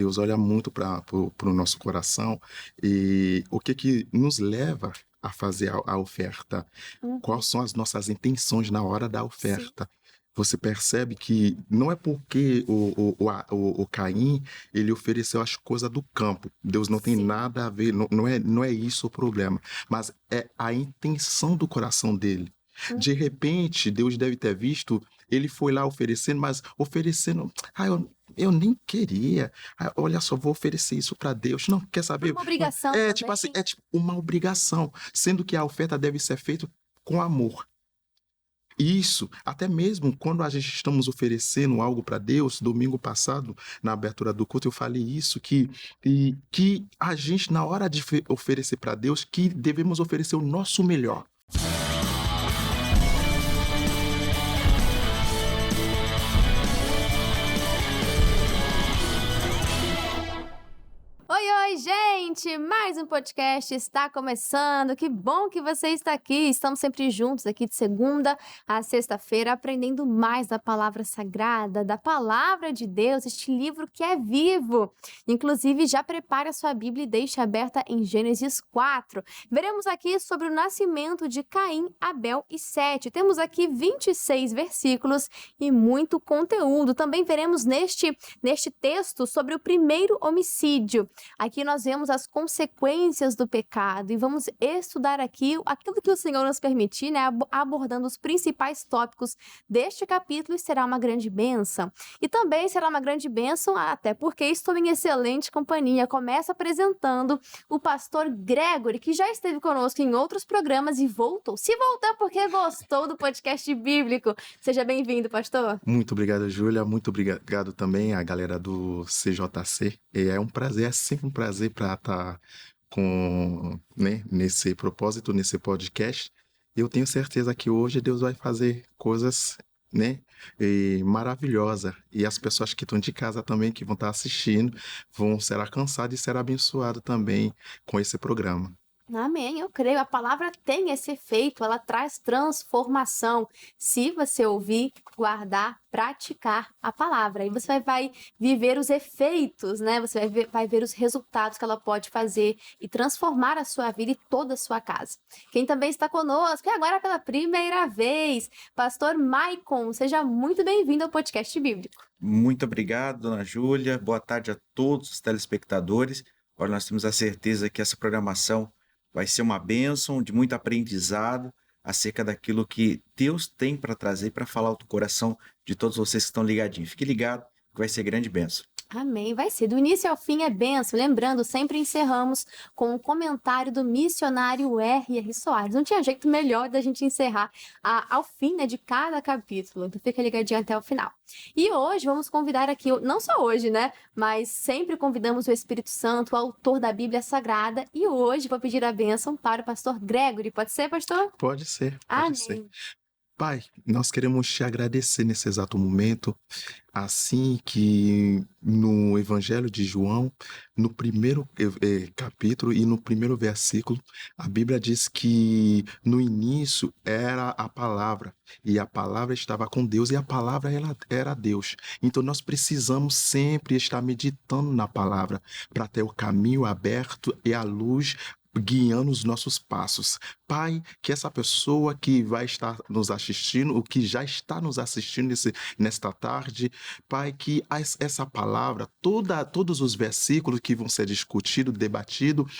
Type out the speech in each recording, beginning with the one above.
Deus olha muito para o nosso coração e o que nos leva a fazer a oferta. Uhum. Quais são as nossas intenções na hora da Sim. oferta? Você percebe que não é porque o Caim ele ofereceu as coisas do campo. Deus não tem Sim. nada a ver, não é isso o problema, mas é a intenção do coração dele. De Uhum. repente, Deus deve ter visto, ele foi lá oferecendo, mas oferecendo, eu nem queria. Olha só, vou oferecer isso para Deus. Não, quer Por saber? uma obrigação É tipo assim, também. é tipo uma obrigação, sendo que a oferta deve ser feita com amor. Isso, até mesmo quando a gente estamos oferecendo algo para Deus, domingo passado, na abertura do culto, eu falei isso, que a gente, na hora de oferecer para Deus, que devemos oferecer o nosso melhor. Oi, oi, gente! Mais um podcast está começando. Que bom que você está aqui. Estamos sempre juntos aqui de segunda a sexta-feira, aprendendo mais da palavra sagrada, da palavra de Deus, este livro que é vivo. Inclusive, já prepare a sua Bíblia e deixe aberta em Gênesis 4. Veremos aqui sobre o nascimento de Caim, Abel e Sete. Temos aqui 26 versículos e muito conteúdo. Também veremos neste texto sobre o primeiro homicídio. Aqui nós vemos as consequências do pecado e vamos estudar aqui aquilo que o Senhor nos permitir, né, abordando os principais tópicos deste capítulo e será uma grande bênção. E também será uma grande bênção, até porque estou em excelente companhia. Começo apresentando o pastor Gregory, que já esteve conosco em outros programas e voltou. Se voltou porque gostou do podcast bíblico. Seja bem-vindo, pastor. Muito obrigado, Júlia. Muito obrigado também à galera do CJC. E é um prazer, é sempre um prazer para estar nesse propósito, nesse podcast. Eu tenho certeza que hoje Deus vai fazer coisas, maravilhosas. E as pessoas que estão de casa também, que vão estar assistindo, vão ser alcançadas e ser abençoadas também com esse programa. Amém, eu creio. A palavra tem esse efeito, ela traz transformação. Se você ouvir, guardar, praticar a palavra, aí você vai viver os efeitos, né? Você vai ver os resultados que ela pode fazer e transformar a sua vida e toda a sua casa. Quem também está conosco, e agora pela primeira vez, pastor Maicon, seja muito bem-vindo ao podcast bíblico. Muito obrigado, dona Júlia. Boa tarde a todos os telespectadores. Olha, nós temos a certeza que essa programação vai ser uma bênção, de muito aprendizado acerca daquilo que Deus tem para trazer, para falar ao coração de todos vocês que estão ligadinhos. Fique ligado, que vai ser grande bênção. Amém, vai ser. Do início ao fim é bênção. Lembrando, sempre encerramos com um comentário do missionário R.R. Soares. Não tinha jeito melhor da gente encerrar ao fim, né, de cada capítulo. Então fica ligadinho até o final. E hoje vamos convidar aqui, não só hoje, né, mas sempre convidamos o Espírito Santo, o autor da Bíblia Sagrada. E hoje vou pedir a bênção para o pastor Gregory. Pode ser, pastor? Pode ser, Amém. pode ser. Pai, nós queremos te agradecer nesse exato momento, assim que no Evangelho de João, no primeiro capítulo e no primeiro versículo, a Bíblia diz que no início era a palavra, e a palavra estava com Deus, e a palavra era Deus. Então nós precisamos sempre estar meditando na palavra, para ter o caminho aberto e a luz guiando os nossos passos. Pai, que essa pessoa que vai estar nos assistindo, o que já está nos assistindo nesta tarde, Pai, que essa palavra, todos os versículos que vão ser discutidos, debatidos,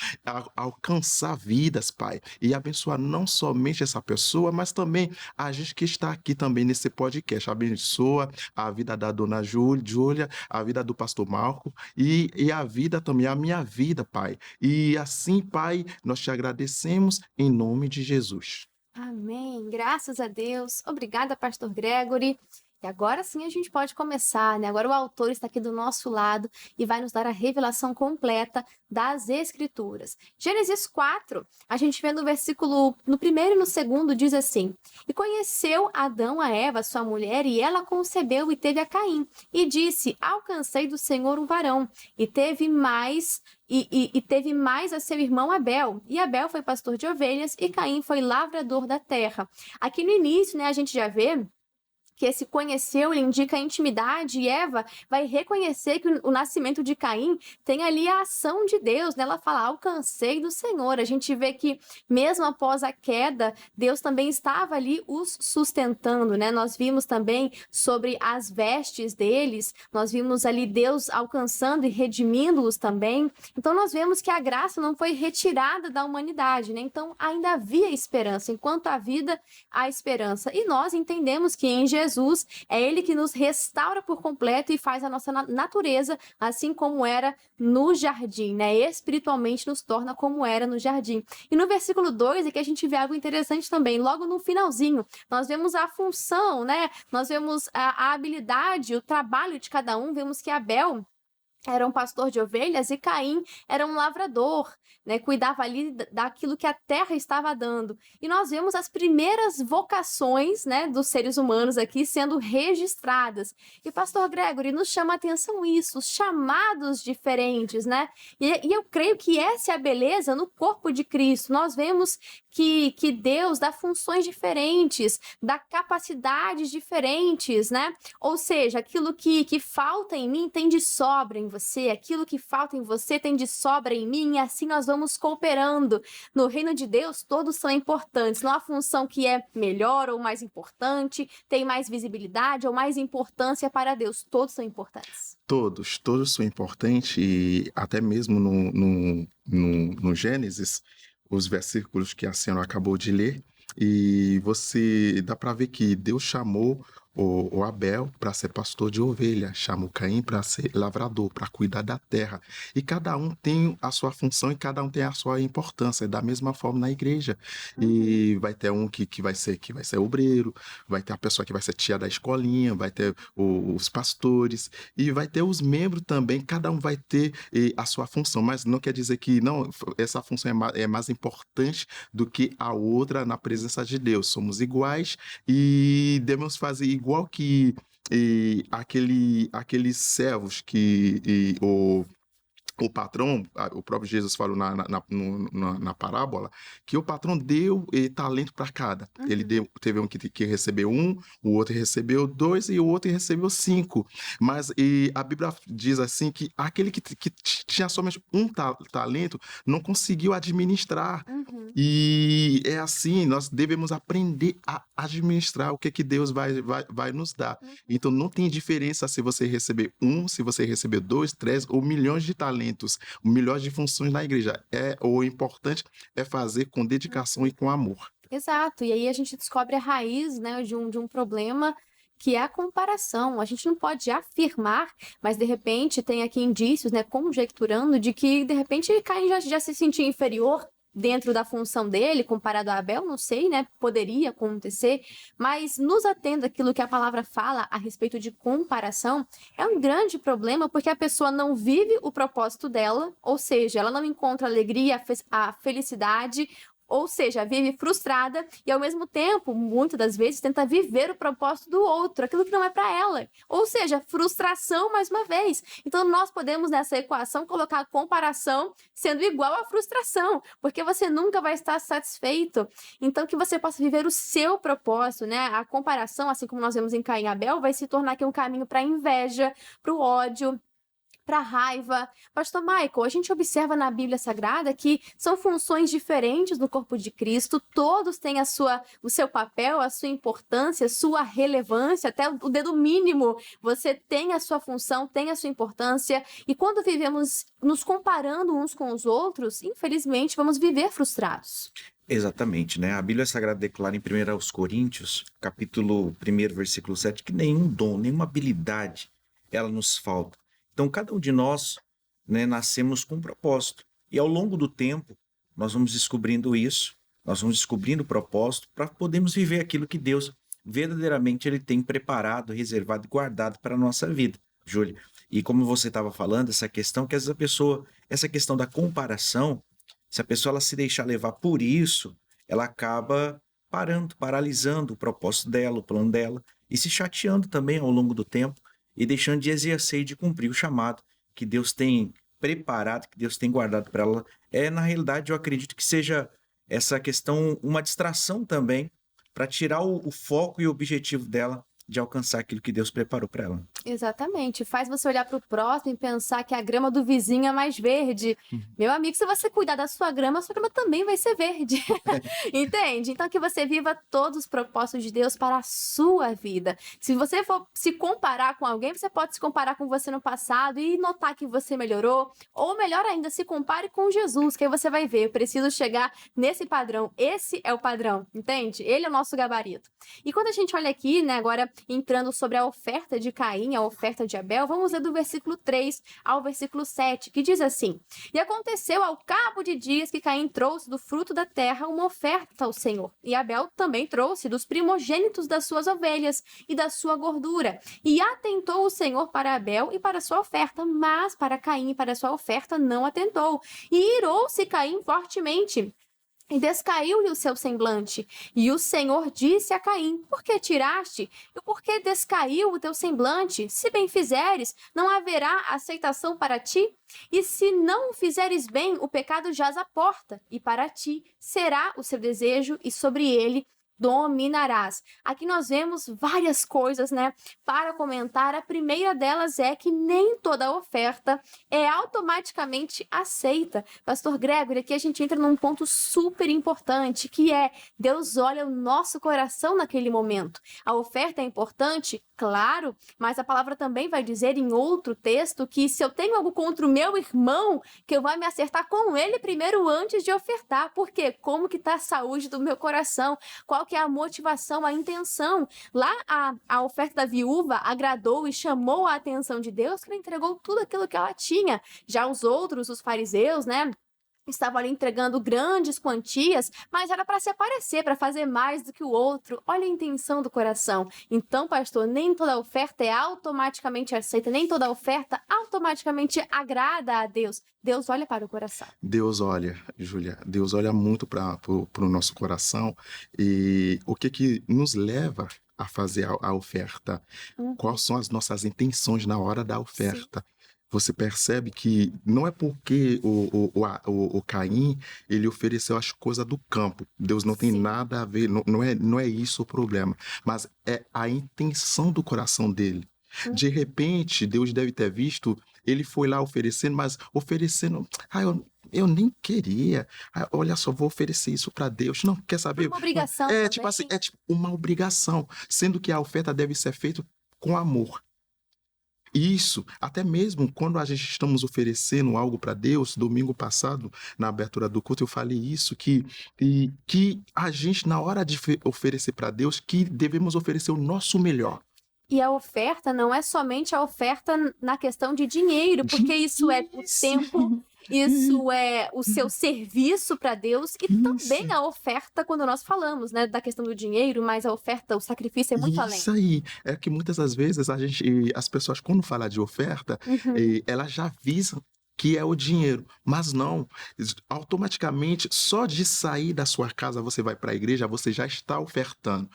alcançar vidas, Pai, e abençoar não somente essa pessoa, mas também a gente que está aqui também nesse podcast. Abençoa a vida da dona Júlia, a vida do pastor Marco e a vida também, a minha vida, Pai. E assim, Pai, nós te agradecemos em nome de Jesus. Amém. Graças a Deus. Obrigada, pastor Gregory. E agora sim a gente pode começar, né? Agora o autor está aqui do nosso lado e vai nos dar a revelação completa das Escrituras. Gênesis 4, a gente vê no versículo, no primeiro e no segundo, diz assim: E conheceu Adão a Eva, sua mulher, e ela concebeu e teve a Caim. E disse: Alcancei do Senhor um varão. E teve mais a seu irmão Abel. E Abel foi pastor de ovelhas e Caim foi lavrador da terra. Aqui no início, né, a gente já vê que esse conheceu, ele indica a intimidade, e Eva vai reconhecer que o nascimento de Caim tem ali a ação de Deus, né? Ela fala, alcancei do Senhor. A gente vê que mesmo após a queda, Deus também estava ali os sustentando, né? Nós vimos também sobre as vestes deles, nós vimos ali Deus alcançando e redimindo-os também. Então nós vemos que a graça não foi retirada da humanidade, né? Então ainda havia esperança. Enquanto há vida, há esperança. E nós entendemos que em Jesus é Ele que nos restaura por completo e faz a nossa natureza assim como era no jardim, né? Espiritualmente nos torna como era no jardim. E no versículo 2 é que a gente vê algo interessante também. Logo no finalzinho, nós vemos a função, né? Nós vemos a habilidade, o trabalho de cada um. Vemos que Abel era um pastor de ovelhas e Caim era um lavrador, né? Cuidava ali daquilo que a terra estava dando. E nós vemos as primeiras vocações, né, dos seres humanos aqui sendo registradas. E pastor Gregory, nos chama a atenção isso, os chamados diferentes, né? E eu creio que essa é a beleza no corpo de Cristo. Nós vemos que Deus dá funções diferentes, dá capacidades diferentes, né? Ou seja, aquilo que falta em mim tem de sobra em você, aquilo que falta em você tem de sobra em mim, e assim nós vamos cooperando. No reino de Deus, todos são importantes, não há função que é melhor ou mais importante, tem mais visibilidade ou mais importância para Deus, todos são importantes. Todos são importantes, e até mesmo no Gênesis, os versículos que a senhora acabou de ler, e você dá para ver que Deus chamou o Abel para ser pastor de ovelha, chamou Caim para ser lavrador, para cuidar da terra. E cada um tem a sua função e cada um tem a sua importância, da mesma forma na igreja. E vai ter um que vai ser obreiro, vai ter a pessoa que vai ser tia da escolinha, vai ter os pastores, e vai ter os membros também, cada um vai ter a sua função, mas não quer dizer que não, essa função é mais importante do que a outra na presença de Deus. Somos iguais e devemos fazer igual que aqueles servos que o patrão, o próprio Jesus falou na parábola, que o patrão deu talento para cada. Ele teve um que recebeu 1, o outro recebeu 2 e o outro recebeu 5. Mas a Bíblia diz assim que aquele que tinha somente um talento não conseguiu administrar. E é assim, nós devemos aprender a administrar o que Deus vai nos dar. Então não tem diferença se você receber 1, se você receber 2, 3 ou milhões de talentos, milhões de funções na igreja. O importante é fazer com dedicação e com amor. Exato, e aí a gente descobre a raiz, né, de um problema, que é a comparação. A gente não pode afirmar, mas de repente tem aqui indícios, né, conjecturando de que de repente Caim já se sentia inferior dentro da função dele, comparado a Abel, não sei, né? Poderia acontecer, mas nos atendo àquilo que a palavra fala a respeito de comparação, é um grande problema, porque a pessoa não vive o propósito dela, ou seja, ela não encontra alegria, a felicidade, ou seja, vive frustrada e, ao mesmo tempo, muitas das vezes, tenta viver o propósito do outro, aquilo que não é para ela. Ou seja, frustração mais uma vez. Então, nós podemos, nessa equação, colocar a comparação sendo igual à frustração, porque você nunca vai estar satisfeito. Então, que você possa viver o seu propósito, né? A comparação, assim como nós vemos em Caim e Abel, vai se tornar aqui um caminho para a inveja, para o ódio, para a raiva. Pastor Michael, a gente observa na Bíblia Sagrada que são funções diferentes no corpo de Cristo, todos têm o seu papel, a sua importância, a sua relevância, até o dedo mínimo, você tem a sua função, tem a sua importância, e quando vivemos nos comparando uns com os outros, infelizmente, vamos viver frustrados. Exatamente, né? A Bíblia Sagrada declara em 1 Coríntios, capítulo 1, versículo 7, que nenhum dom, nenhuma habilidade, ela nos falta. Então, cada um de nós, né, nascemos com um propósito. E ao longo do tempo, nós vamos descobrindo isso, nós vamos descobrindo o propósito para podermos viver aquilo que Deus verdadeiramente ele tem preparado, reservado e guardado para a nossa vida, Júlia. E como você estava falando, essa questão que essa questão da comparação, se a pessoa ela se deixar levar por isso, ela acaba paralisando o propósito dela, o plano dela, e se chateando também ao longo do tempo, e deixando de exercer e de cumprir o chamado que Deus tem preparado, que Deus tem guardado para ela. Na realidade, eu acredito que seja essa questão uma distração também, para tirar o foco e o objetivo dela de alcançar aquilo que Deus preparou para ela. Exatamente. Faz você olhar para o próximo e pensar que a grama do vizinho é mais verde. Meu amigo, se você cuidar da sua grama também vai ser verde. Entende? Então, que você viva todos os propósitos de Deus para a sua vida. Se você for se comparar com alguém, você pode se comparar com você no passado e notar que você melhorou. Ou melhor ainda, se compare com Jesus, que aí você vai ver. Eu preciso chegar nesse padrão. Esse é o padrão, entende? Ele é o nosso gabarito. E quando a gente olha aqui, né, agora entrando sobre a oferta de Caim, a oferta de Abel, vamos ler do versículo 3 ao versículo 7, que diz assim: E aconteceu ao cabo de dias que Caim trouxe do fruto da terra uma oferta ao Senhor. E Abel também trouxe dos primogênitos das suas ovelhas e da sua gordura. E atentou o Senhor para Abel e para sua oferta, mas para Caim e para sua oferta não atentou. E irou-se Caim fortemente. E descaiu-lhe o seu semblante. E o Senhor disse a Caim: Por que tiraste? E por que descaiu o teu semblante? Se bem fizeres, não haverá aceitação para ti? E se não o fizeres bem, o pecado jaz à porta, e para ti será o seu desejo, e sobre ele dominarás. Aqui nós vemos várias coisas, né, para comentar. A primeira delas é que nem toda oferta é automaticamente aceita. Pastor Gregory, aqui a gente entra num ponto super importante, que é Deus olha o nosso coração naquele momento. A oferta é importante? Claro, mas a palavra também vai dizer em outro texto que se eu tenho algo contra o meu irmão, que eu vou me acertar com ele primeiro antes de ofertar. Por quê? Como que está a saúde do meu coração? Qual que é a motivação, a intenção? Lá a oferta da viúva agradou e chamou a atenção de Deus, que ela entregou tudo aquilo que ela tinha. Já os outros, os fariseus, né, estavam ali entregando grandes quantias, mas era para se aparecer, para fazer mais do que o outro. Olha a intenção do coração. Então, pastor, nem toda oferta é automaticamente aceita, nem toda oferta automaticamente agrada a Deus. Deus olha para o coração. Deus olha, Júlia, Deus olha muito para o nosso coração. E o que nos leva a fazer a oferta? Quais são as nossas intenções na hora da oferta? Você percebe que não é porque o Caim ele ofereceu as coisas do campo. Deus não tem nada a ver, não é isso o problema. Mas é a intenção do coração dele. De repente, Deus deve ter visto, ele foi lá oferecendo, mas oferecendo... eu nem queria. Olha só, vou oferecer isso para Deus. Não, quer saber? Uma obrigação Tipo assim, é tipo uma obrigação. Sendo que a oferta deve ser feita com amor. Isso, até mesmo quando a gente estamos oferecendo algo para Deus, domingo passado, na abertura do culto, eu falei isso, que a gente, na hora de oferecer para Deus, que devemos oferecer o nosso melhor. E a oferta não é somente a oferta na questão de dinheiro, porque isso é o tempo, isso é o seu serviço para Deus e também a oferta quando nós falamos, né, da questão do dinheiro, mas a oferta, o sacrifício é muito além. Isso aí, é que muitas das vezes as pessoas quando falam de oferta, elas já visam que é o dinheiro, mas não, automaticamente, só de sair da sua casa, você vai para a igreja, você já está ofertando.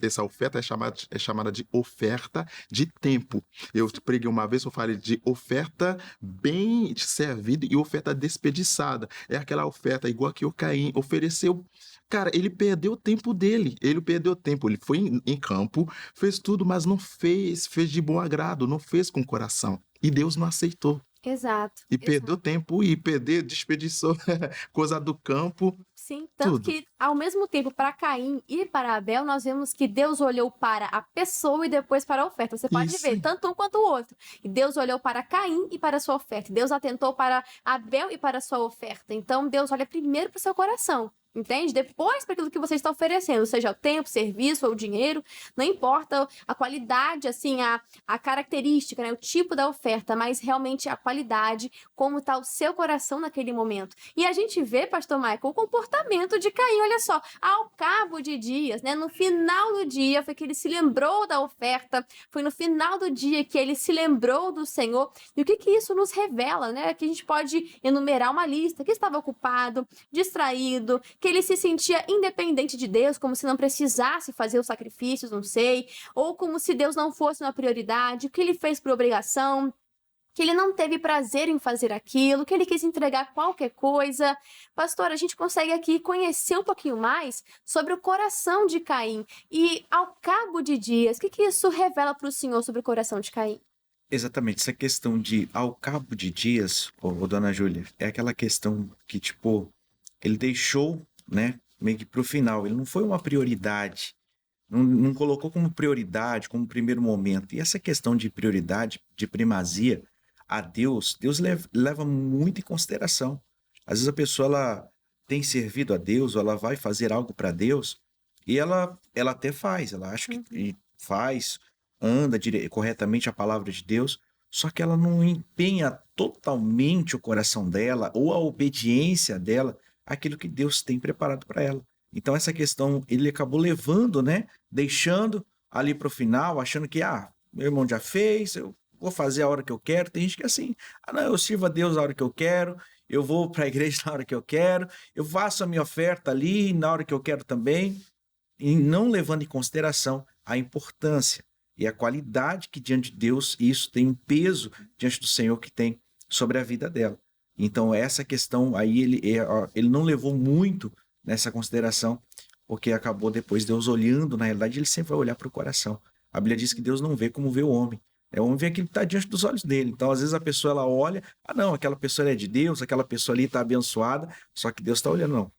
Essa oferta é chamada de oferta de tempo. Eu preguei uma vez, eu falei de oferta bem servida e oferta desperdiçada. É aquela oferta igual que o Caim ofereceu. Cara, ele perdeu o tempo dele, ele foi em campo, fez tudo, mas não fez de bom agrado, não fez com coração. E Deus não aceitou. Exato. E perdeu tempo e desperdiçou coisa do campo. Sim, tanto tudo. Que ao mesmo tempo para Caim e para Abel, nós vemos que Deus olhou para a pessoa e depois para a oferta. Você pode ver, tanto um quanto o outro. E Deus olhou para Caim e para a sua oferta. Deus atentou para Abel e para a sua oferta. Então Deus olha primeiro para o seu coração. Entende? Depois para aquilo que você está oferecendo, seja o tempo, o serviço ou o dinheiro, não importa a qualidade, assim, a característica, né, o tipo da oferta, mas realmente a qualidade, como está o seu coração naquele momento. E a gente vê, pastor Michael, o comportamento de Caim, olha só, ao cabo de dias, né, no final do dia foi que ele se lembrou da oferta, foi no final do dia que ele se lembrou do Senhor. E o que isso nos revela, né? Que a gente pode enumerar uma lista, que estava ocupado, distraído, que ele se sentia independente de Deus, como se não precisasse fazer os sacrifícios, não sei, ou como se Deus não fosse uma prioridade, o que ele fez por obrigação, que ele não teve prazer em fazer aquilo, que ele quis entregar qualquer coisa. Pastor, a gente consegue aqui conhecer um pouquinho mais sobre o coração de Caim. E ao cabo de dias, o que isso revela para o Senhor sobre o coração de Caim? Exatamente, essa questão de ao cabo de dias, ô dona Júlia, é aquela questão que, tipo, ele deixou, né, meio que pro final. Ele não foi uma prioridade, não colocou como prioridade, como primeiro momento. E essa questão de prioridade, de primazia a Deus, Deus leva muito em consideração. Às vezes a pessoa ela tem servido a Deus, ou ela vai fazer algo para Deus, e ela até faz, ela acha que faz, anda corretamente a palavra de Deus, só que ela não empenha totalmente o coração dela ou a obediência dela àquilo que Deus tem preparado para ela. Então essa questão ele acabou levando, né, deixando ali para o final, achando que meu irmão já fez, eu vou fazer a hora que eu quero. Tem gente que é assim, não, eu sirvo a Deus a hora que eu quero, eu vou para a igreja na hora que eu quero, eu faço a minha oferta ali na hora que eu quero também, e não levando em consideração a importância e a qualidade que diante de Deus isso tem um peso diante do Senhor que tem sobre a vida dela. Então essa questão aí ele não levou muito nessa consideração, porque acabou depois Deus olhando, na realidade ele sempre vai olhar para o coração. A Bíblia diz que Deus não vê como vê o homem. O homem vê aquilo que está diante dos olhos dele. Então, às vezes, a pessoa ela olha, não, aquela pessoa é de Deus, aquela pessoa ali está abençoada, só que Deus está olhando, não.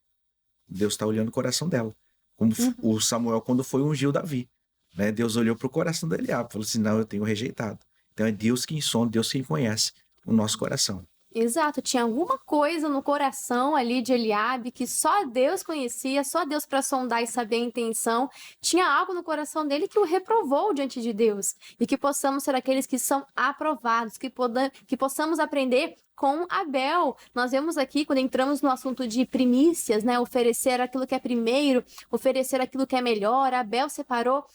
Deus está olhando o coração dela. Como o Samuel, quando foi ungiu Davi. Né? Deus olhou para o coração de Eliabe e falou assim, não, eu tenho rejeitado. Então, é Deus quem sonda, Deus quem conhece o nosso coração. Exato, tinha alguma coisa no coração ali de Eliabe que só Deus conhecia, só Deus para sondar e saber a intenção. Tinha algo no coração dele que o reprovou diante de Deus. E que possamos ser aqueles que são aprovados, que possamos aprender com Abel. Nós vemos aqui, quando entramos no assunto de primícias, né, oferecer aquilo que é primeiro, oferecer aquilo que é melhor. Abel separou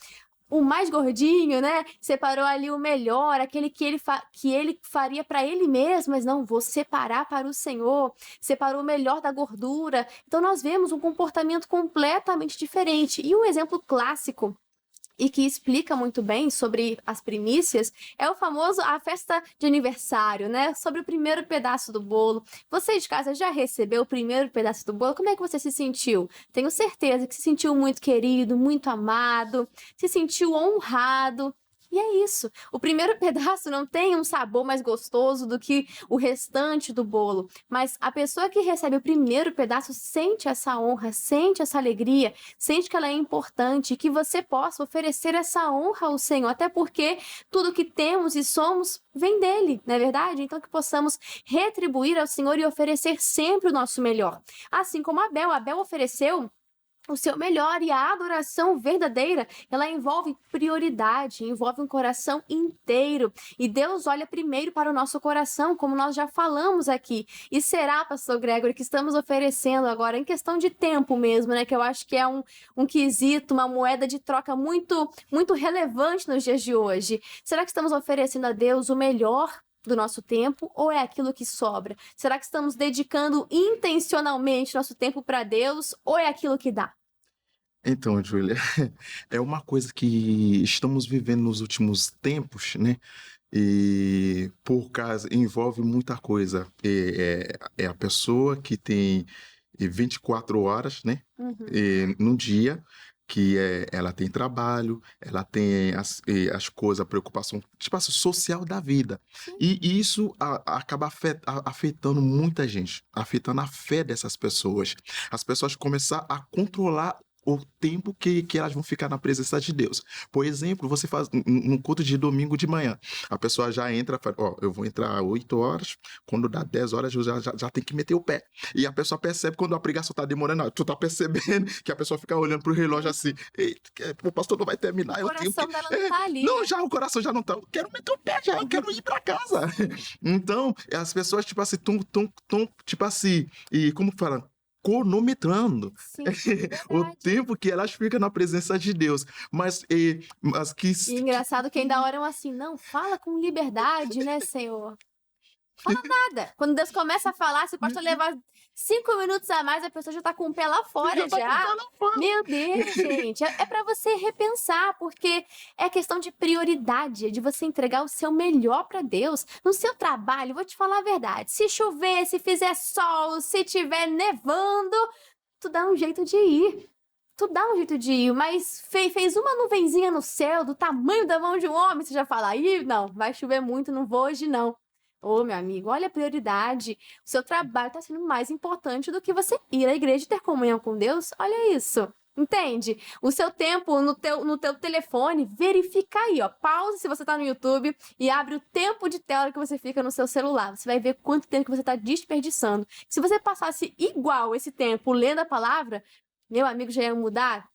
o mais gordinho, né? Separou ali o melhor, aquele que ele faria para ele mesmo, mas não, vou separar para o Senhor. Separou o melhor da gordura. Então nós vemos um comportamento completamente diferente. E um exemplo clássico e que explica muito bem sobre as primícias é a festa de aniversário, né? Sobre o primeiro pedaço do bolo. Você de casa já recebeu o primeiro pedaço do bolo? Como é que você se sentiu? Tenho certeza que se sentiu muito querido, muito amado, se sentiu honrado. E é isso. O primeiro pedaço não tem um sabor mais gostoso do que o restante do bolo. Mas a pessoa que recebe o primeiro pedaço sente essa honra, sente essa alegria, sente que ela é importante e que você possa oferecer essa honra ao Senhor. Até porque tudo que temos e somos vem dele, não é verdade? Então que possamos retribuir ao Senhor e oferecer sempre o nosso melhor. Assim como Abel ofereceu o seu melhor, e a adoração verdadeira, ela envolve prioridade, envolve um coração inteiro. E Deus olha primeiro para o nosso coração, como nós já falamos aqui. E será, pastor Gregory, que estamos oferecendo agora, em questão de tempo mesmo, né? Que eu acho que é um quesito, uma moeda de troca muito, muito relevante nos dias de hoje. Será que estamos oferecendo a Deus o melhor do nosso tempo, ou é aquilo que sobra? Será que estamos dedicando intencionalmente nosso tempo para Deus, ou é aquilo que dá? Então, Júlia, é uma coisa que estamos vivendo nos últimos tempos, né? E por causa, envolve muita coisa. É a pessoa que tem 24 horas, né? No dia, ela tem trabalho, ela tem as coisas, a preocupação, tipo assim, social da vida. E isso acaba afetando muita gente, afetando a fé dessas pessoas. As pessoas começam a controlar o tempo que elas vão ficar na presença de Deus. Por exemplo, você faz um culto de domingo de manhã, a pessoa já entra, fala, eu vou entrar 8 horas, quando dá 10 horas eu já tem que meter o pé. E a pessoa percebe quando a pregação tá demorando, tu tá percebendo que a pessoa fica olhando pro relógio assim, o pastor não vai terminar, O coração dela não tá ali. Não, já o coração já não tá, eu quero meter o pé já, eu quero ir pra casa. Então, as pessoas, tipo assim, tipo assim, e como fala? Cronometrando o tempo que elas ficam na presença de Deus. Mas que... E engraçado que ainda oram assim, não, fala com liberdade, né, Senhor? Fala nada. Quando Deus começa a falar, você pode levar 5 minutos a mais, a pessoa já tá com o pé lá fora já. Meu Deus, gente. É para você repensar, porque é questão de prioridade, de você entregar o seu melhor para Deus. No seu trabalho, vou te falar a verdade. Se chover, se fizer sol, se tiver nevando, tu dá um jeito de ir. Tu dá um jeito de ir, mas fez uma nuvenzinha no céu do tamanho da mão de um homem, você já fala, ih, não, vai chover muito, não vou hoje não. Ô, meu amigo, olha a prioridade. O seu trabalho está sendo mais importante do que você ir à igreja e ter comunhão com Deus. Olha isso. Entende? O seu tempo no teu telefone, verifica aí, ó. Pausa se você tá no YouTube e abre o tempo de tela que você fica no seu celular. Você vai ver quanto tempo que você tá desperdiçando. Se você passasse igual esse tempo lendo a palavra, meu amigo, já ia mudar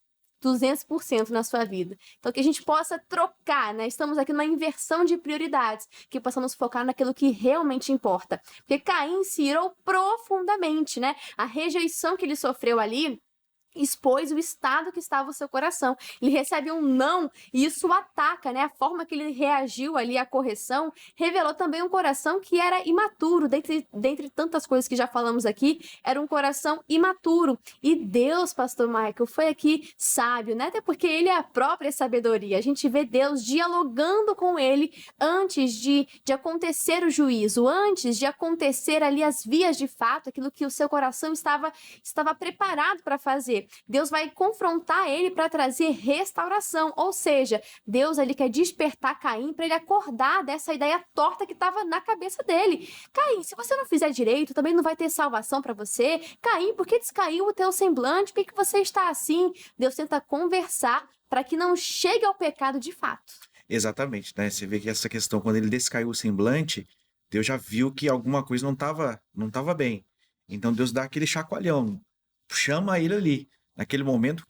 200% na sua vida. Então, que a gente possa trocar, né? Estamos aqui numa inversão de prioridades, que possamos focar naquilo que realmente importa. Porque Caim se irou profundamente, né? A rejeição que ele sofreu ali expôs o estado que estava o seu coração. Ele recebe um não e isso o ataca, né? A forma que ele reagiu ali à correção revelou também um coração que era imaturo. Dentre tantas coisas que já falamos aqui, era um coração imaturo. E Deus, pastor Michael, foi aqui sábio, né? Até porque ele é a própria sabedoria. A gente vê Deus dialogando com ele antes de acontecer o juízo, antes de acontecer ali as vias de fato, aquilo que o seu coração estava preparado para fazer. Deus vai confrontar ele para trazer restauração, ou seja, Deus ali quer despertar Caim para ele acordar dessa ideia torta que estava na cabeça dele. Caim, se você não fizer direito, também não vai ter salvação para você. Caim, por que descaiu o teu semblante? Por que você está assim? Deus tenta conversar para que não chegue ao pecado de fato. Exatamente, né? Você vê que essa questão, quando ele descaiu o semblante, Deus já viu que alguma coisa não estava bem. Então Deus dá aquele chacoalhão, chama ele ali, naquele momento,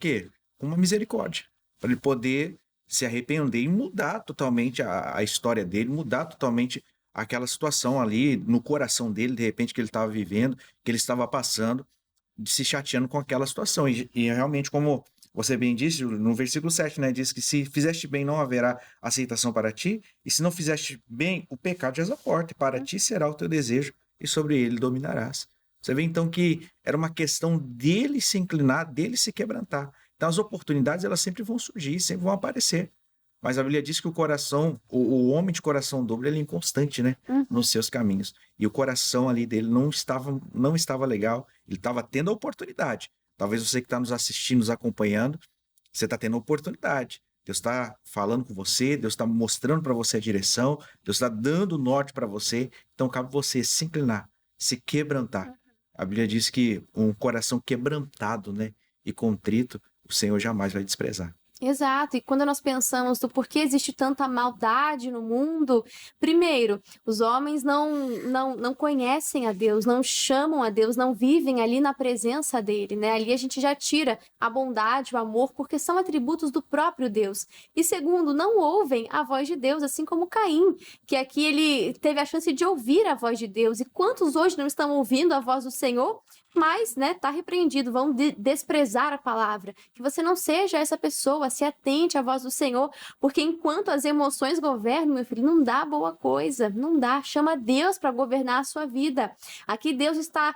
com uma misericórdia, para ele poder se arrepender e mudar totalmente a história dele, mudar totalmente aquela situação ali no coração dele, de repente, que ele estava vivendo, que ele estava passando, se chateando com aquela situação. E realmente, como você bem disse, no versículo 7, né, diz que se fizeste bem, não haverá aceitação para ti, e se não fizeste bem, o pecado jaz à porta, e para ti será o teu desejo, e sobre ele dominarás. Você vê, então, que era uma questão dele se inclinar, dele se quebrantar. Então, as oportunidades, elas sempre vão surgir, sempre vão aparecer. Mas a Bíblia diz que o coração, o homem de coração dobro, ele é inconstante, né? Nos seus caminhos. E o coração ali dele não estava legal. Ele estava tendo a oportunidade. Talvez você que está nos assistindo, nos acompanhando, você está tendo a oportunidade. Deus está falando com você, Deus está mostrando para você a direção, Deus está dando o norte para você. Então, cabe você se inclinar, se quebrantar. A Bíblia diz que um coração quebrantado, né, e contrito, o Senhor jamais vai desprezar. Exato, e quando nós pensamos do porquê existe tanta maldade no mundo, primeiro, os homens não conhecem a Deus, não chamam a Deus, não vivem ali na presença dele, né? Ali a gente já tira a bondade, o amor, porque são atributos do próprio Deus. E segundo, não ouvem a voz de Deus, assim como Caim, que aqui ele teve a chance de ouvir a voz de Deus. E quantos hoje não estão ouvindo a voz do Senhor? Mas, né, tá repreendido, vão desprezar a palavra. Que você não seja essa pessoa, se atente à voz do Senhor, porque enquanto as emoções governam, meu filho, não dá boa coisa, não dá. Chama Deus para governar a sua vida. Aqui Deus está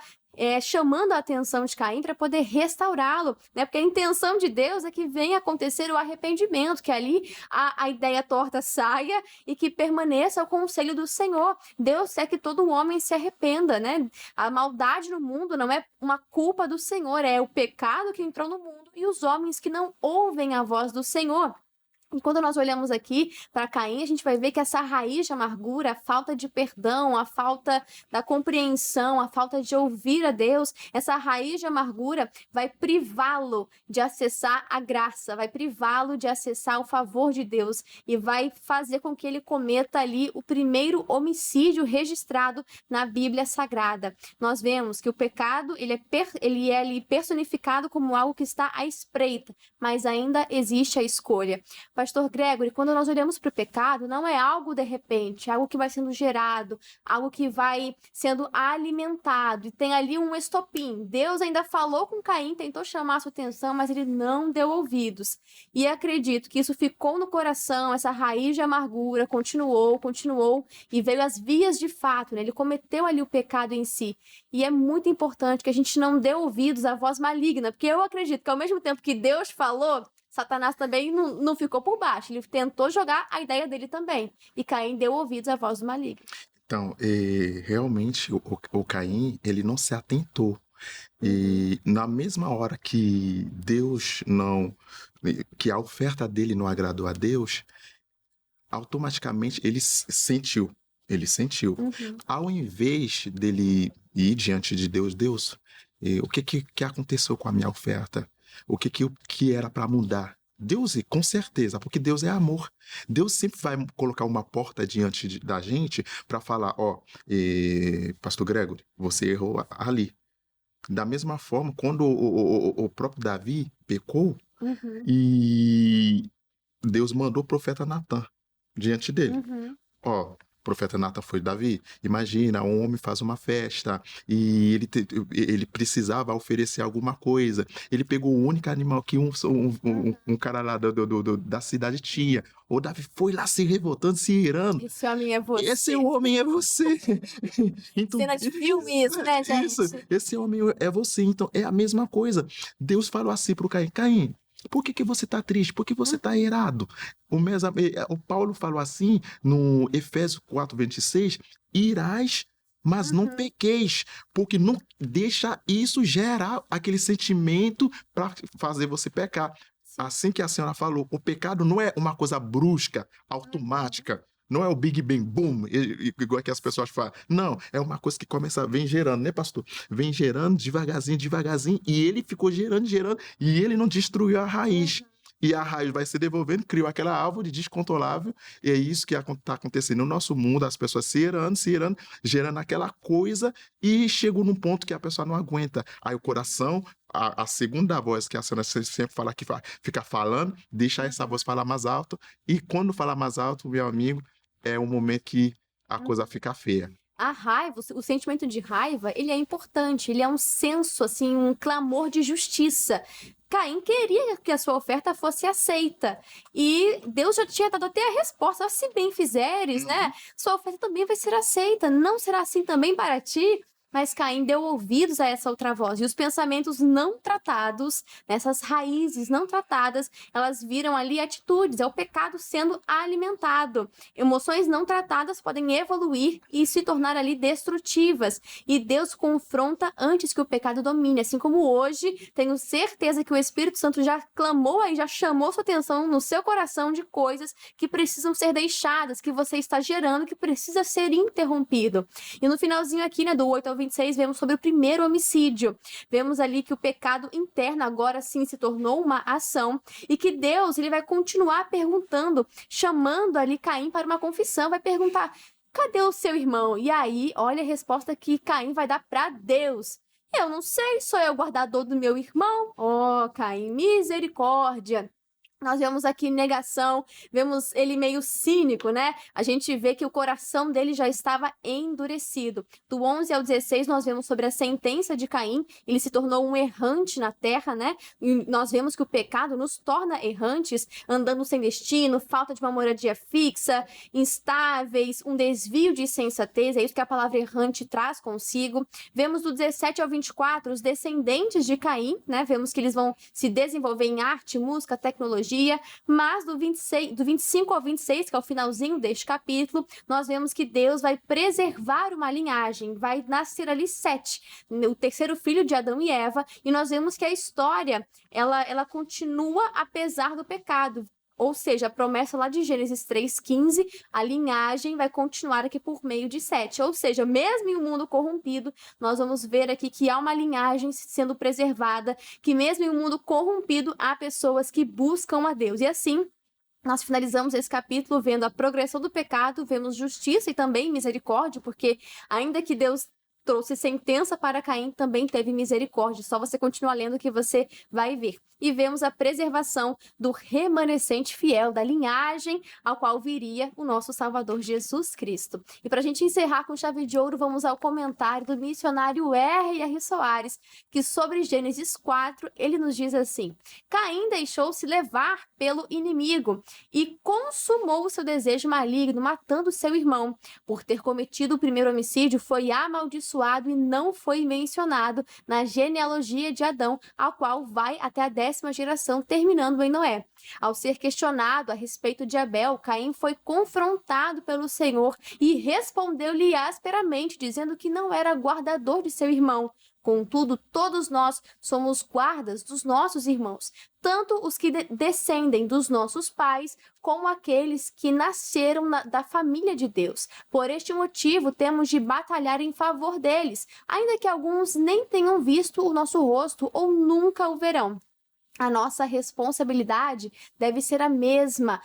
chamando a atenção de Caim para poder restaurá-lo, né? Porque a intenção de Deus é que venha acontecer o arrependimento, que ali a ideia torta saia e que permaneça o conselho do Senhor. Deus quer que todo homem se arrependa, né? A maldade no mundo não é uma culpa do Senhor, é o pecado que entrou no mundo e os homens que não ouvem a voz do Senhor. E quando nós olhamos aqui para Caim, a gente vai ver que essa raiz de amargura, a falta de perdão, a falta da compreensão, a falta de ouvir a Deus, essa raiz de amargura vai privá-lo de acessar a graça, vai privá-lo de acessar o favor de Deus e vai fazer com que ele cometa ali o primeiro homicídio registrado na Bíblia Sagrada. Nós vemos que o pecado ele é ali personificado como algo que está à espreita, mas ainda existe a escolha. Pastor Gregory, quando nós olhamos para o pecado, não é algo de repente, é algo que vai sendo gerado, algo que vai sendo alimentado, e tem ali um estopim. Deus ainda falou com Caim, tentou chamar a sua atenção, mas ele não deu ouvidos. E acredito que isso ficou no coração, essa raiz de amargura, continuou, e veio as vias de fato, né? Ele cometeu ali o pecado em si. E é muito importante que a gente não dê ouvidos à voz maligna, porque eu acredito que ao mesmo tempo que Deus falou, Satanás também não ficou por baixo, ele tentou jogar a ideia dele também. E Caim deu ouvidos à voz do maligno. Então, realmente, o Caim, ele não se atentou. E na mesma hora que Deus não... que a oferta dele não agradou a Deus, automaticamente ele sentiu. Ele sentiu. Ao invés dele ir diante de Deus, o que aconteceu com a minha oferta? O que era para mudar? Deus, com certeza, porque Deus é amor. Deus sempre vai colocar uma porta diante da gente para falar, Pastor Gregory, você errou ali. Da mesma forma, quando o próprio Davi pecou, e Deus mandou o profeta Natan diante dele. O profeta Natan foi Davi. Imagina, um homem faz uma festa e ele precisava oferecer alguma coisa. Ele pegou o único animal que um cara lá da cidade tinha. O Davi foi lá se revoltando, se irando. Esse homem é você. Esse homem é você. Então, cena de filme isso, né, gente? Isso, esse homem é você. Então, é a mesma coisa. Deus falou assim para o Caim, Caim, por que você está triste? Por que você está irado? O Paulo falou assim no Efésios 4:26, irás, mas não pequeis, porque não deixa isso gerar aquele sentimento para fazer você pecar. Assim que a senhora falou, o pecado não é uma coisa brusca, automática. Não é o Big Bang Boom, igual que as pessoas falam. Não, é uma coisa que vem gerando, né, pastor? Vem gerando devagarzinho, e ele ficou gerando, e ele não destruiu a raiz. E a raiz vai se devolvendo, criou aquela árvore descontrolável, e é isso que está acontecendo no nosso mundo, as pessoas se irando, gerando aquela coisa, e chegou num ponto que a pessoa não aguenta. Aí o coração, a segunda voz que a senhora sempre fala, que fica falando, deixa essa voz falar mais alto, e quando falar mais alto, meu amigo, é um momento que a coisa fica feia. A raiva, o sentimento de raiva, ele é importante, ele é um senso, assim, um clamor de justiça. Caim queria que a sua oferta fosse aceita. E Deus já tinha dado até a resposta. Se bem fizeres, né? Sua oferta também vai ser aceita. Não será assim também para ti? Mas Caim deu ouvidos a essa outra voz. E os pensamentos não tratados, essas raízes não tratadas, elas viram ali atitudes. É o pecado sendo alimentado. Emoções não tratadas podem evoluir e se tornar ali destrutivas. E Deus confronta antes que o pecado domine. Assim como hoje, tenho certeza que o Espírito Santo já clamou aí, já chamou sua atenção no seu coração de coisas que precisam ser deixadas, que você está gerando, que precisa ser interrompido. E no finalzinho aqui, né, do 8 ao 26, vemos sobre o primeiro homicídio. Vemos ali que o pecado interno agora sim se tornou uma ação e que Deus ele vai continuar perguntando, chamando ali Caim para uma confissão, vai perguntar, cadê o seu irmão? E aí, olha a resposta que Caim vai dar para Deus. Eu não sei, sou eu o guardador do meu irmão? Oh, Caim, misericórdia! Nós vemos aqui negação, vemos ele meio cínico, né? A gente vê que o coração dele já estava endurecido. Do 11 ao 16, nós vemos sobre a sentença de Caim. Ele se tornou um errante na terra, né? E nós vemos que o pecado nos torna errantes, andando sem destino, falta de uma moradia fixa, instáveis, um desvio de sensatez. É isso que a palavra errante traz consigo. Vemos do 17 ao 24, os descendentes de Caim, né? Vemos que eles vão se desenvolver em arte, música, tecnologia. Mas do 25 ao 26, que é o finalzinho deste capítulo, nós vemos que Deus vai preservar uma linhagem, vai nascer ali Sete, o terceiro filho de Adão e Eva, e nós vemos que a história, ela continua apesar do pecado. Ou seja, a promessa lá de Gênesis 3:15, a linhagem vai continuar aqui por meio de Sete. Ou seja, mesmo em um mundo corrompido, nós vamos ver aqui que há uma linhagem sendo preservada, que mesmo em um mundo corrompido, há pessoas que buscam a Deus. E assim, nós finalizamos esse capítulo vendo a progressão do pecado, vemos justiça e também misericórdia, porque ainda que Deus trouxe sentença para Caim, também teve misericórdia. Só você continuar lendo que você vai ver. E vemos a preservação do remanescente fiel, da linhagem ao qual viria o nosso Salvador Jesus Cristo. E para a gente encerrar com chave de ouro, vamos ao comentário do missionário R. Soares, que sobre Gênesis 4, ele nos diz assim: Caim deixou-se levar pelo inimigo e consumou o seu desejo maligno, matando seu irmão. Por ter cometido o primeiro homicídio, foi amaldiçoado e não foi mencionado na genealogia de Adão, ao qual vai até a 10ª geração, terminando em Noé. Ao ser questionado a respeito de Abel, Caim foi confrontado pelo Senhor e respondeu-lhe asperamente, dizendo que não era guardador de seu irmão. Contudo, todos nós somos guardas dos nossos irmãos, tanto os que descendem dos nossos pais, como aqueles que nasceram da família de Deus. Por este motivo, temos de batalhar em favor deles, ainda que alguns nem tenham visto o nosso rosto ou nunca o verão. A nossa responsabilidade deve ser a mesma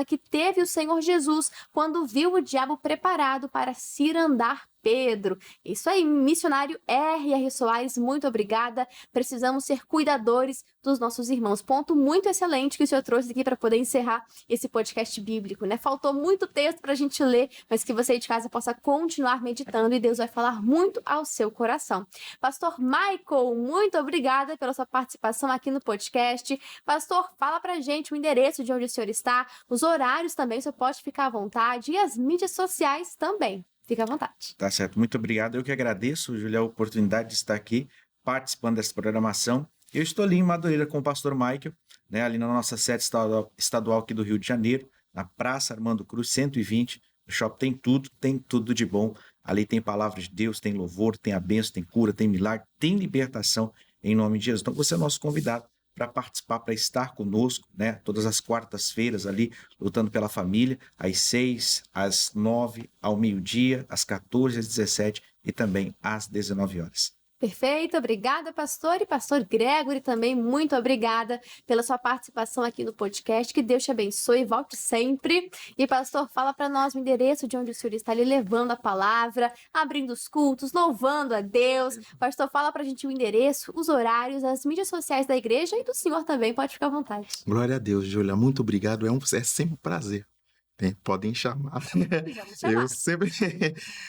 que teve o Senhor Jesus quando viu o diabo preparado para cirandar Pedro. Isso aí, missionário R. Soares, muito obrigada. Precisamos ser cuidadores dos nossos irmãos. Ponto muito excelente que o senhor trouxe aqui para poder encerrar esse podcast bíblico, né? Faltou muito texto para a gente ler, mas que você aí de casa possa continuar meditando e Deus vai falar muito ao seu coração. Pastor Michael, muito obrigada pela sua participação aqui no podcast. Pastor, fala pra gente o endereço de onde o senhor está, os horários também, o senhor pode ficar à vontade, e as mídias sociais também. Fica à vontade. Tá certo, muito obrigado. Eu que agradeço, Júlia, a oportunidade de estar aqui participando dessa programação. Eu estou ali em Madureira com o pastor Michael, né, ali na nossa sede estadual aqui do Rio de Janeiro, na Praça Armando Cruz 120. O shopping tem tudo de bom. Ali tem palavra de Deus, tem louvor, tem a bênção, tem cura, tem milagre, tem libertação em nome de Jesus. Então você é nosso convidado para participar, para estar conosco, né? Todas as quartas-feiras ali, lutando pela família, às 6, às 9, ao meio-dia, às 14, às 17 e também às 19 horas. Perfeito, obrigada, pastor. E pastor Gregory também, muito obrigada pela sua participação aqui no podcast. Que Deus te abençoe e volte sempre. E pastor, fala para nós o endereço de onde o senhor está ali levando a palavra, abrindo os cultos, louvando a Deus. Pastor, fala para a gente o endereço, os horários, as mídias sociais da igreja e do senhor também, pode ficar à vontade. Glória a Deus, Júlia, muito obrigado. É sempre um prazer. Podem chamar, né? Eu sempre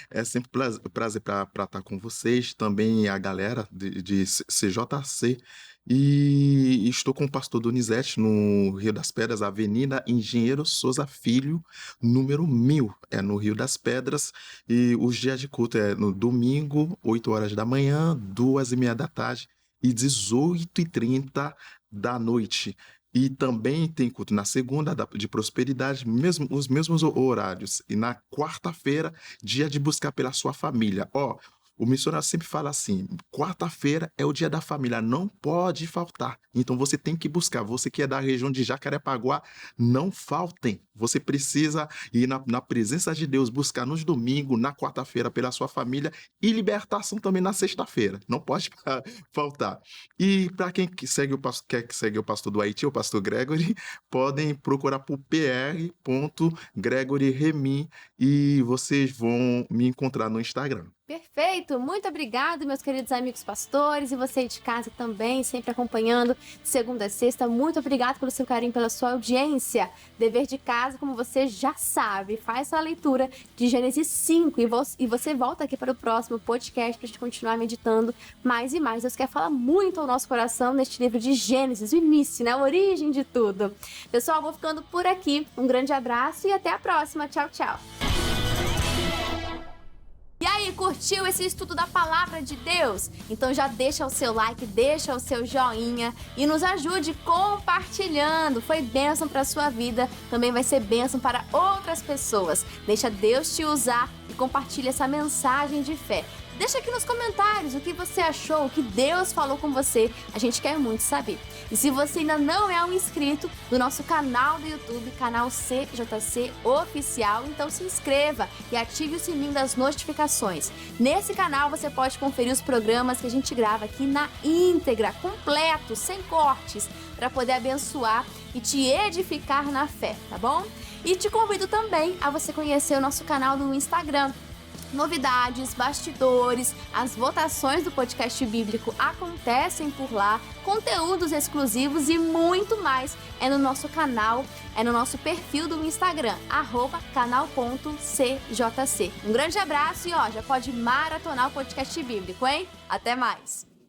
é sempre prazer para estar com vocês, também a galera de CJC, e estou com o pastor Donizete no Rio das Pedras, Avenida Engenheiro Souza Filho, número 1000, no Rio das Pedras, e os dias de culto é no domingo, 8 horas da manhã, 2h30 da tarde e 18h30 da noite. E também tem culto na segunda, de prosperidade, os mesmos horários. E na quarta-feira, dia de buscar pela sua família. O missionário sempre fala assim, quarta-feira é o dia da família, não pode faltar. Então você tem que buscar. Você que é da região de Jacarepaguá, não faltem. Você precisa ir na presença de Deus, buscar nos domingos, na quarta-feira pela sua família e libertação também na sexta-feira. Não pode faltar. E para quem quer que segue o pastor do Haiti, o pastor Gregory, podem procurar por pr.gregoryremi e vocês vão me encontrar no Instagram. Perfeito, muito obrigado, meus queridos amigos pastores, e você de casa também, sempre acompanhando de segunda a sexta. Muito obrigado pelo seu carinho, pela sua audiência. Dever de casa, como você já sabe, faz a leitura de Gênesis 5 e você volta aqui para o próximo podcast para a gente continuar meditando mais e mais. Deus quer falar muito ao nosso coração neste livro de Gênesis, o início, né? A origem de tudo. Pessoal, vou ficando por aqui. Um grande abraço e até a próxima. Tchau, tchau. E aí, curtiu esse estudo da Palavra de Deus? Então já deixa o seu like, deixa o seu joinha e nos ajude compartilhando. Foi bênção para a sua vida, também vai ser bênção para outras pessoas. Deixa Deus te usar e compartilha essa mensagem de fé. Deixa aqui nos comentários o que você achou, o que Deus falou com você. A gente quer muito saber. E se você ainda não é um inscrito do nosso canal do YouTube, canal CJC Oficial, então se inscreva e ative o sininho das notificações. Nesse canal você pode conferir os programas que a gente grava aqui na íntegra, completo, sem cortes, para poder abençoar e te edificar na fé, tá bom? E te convido também a você conhecer o nosso canal no Instagram. Novidades, bastidores, as votações do podcast bíblico acontecem por lá, conteúdos exclusivos e muito mais é no nosso canal, é no nosso perfil do Instagram, @canal.cjc. Um grande abraço e já pode maratonar o podcast bíblico, hein? Até mais!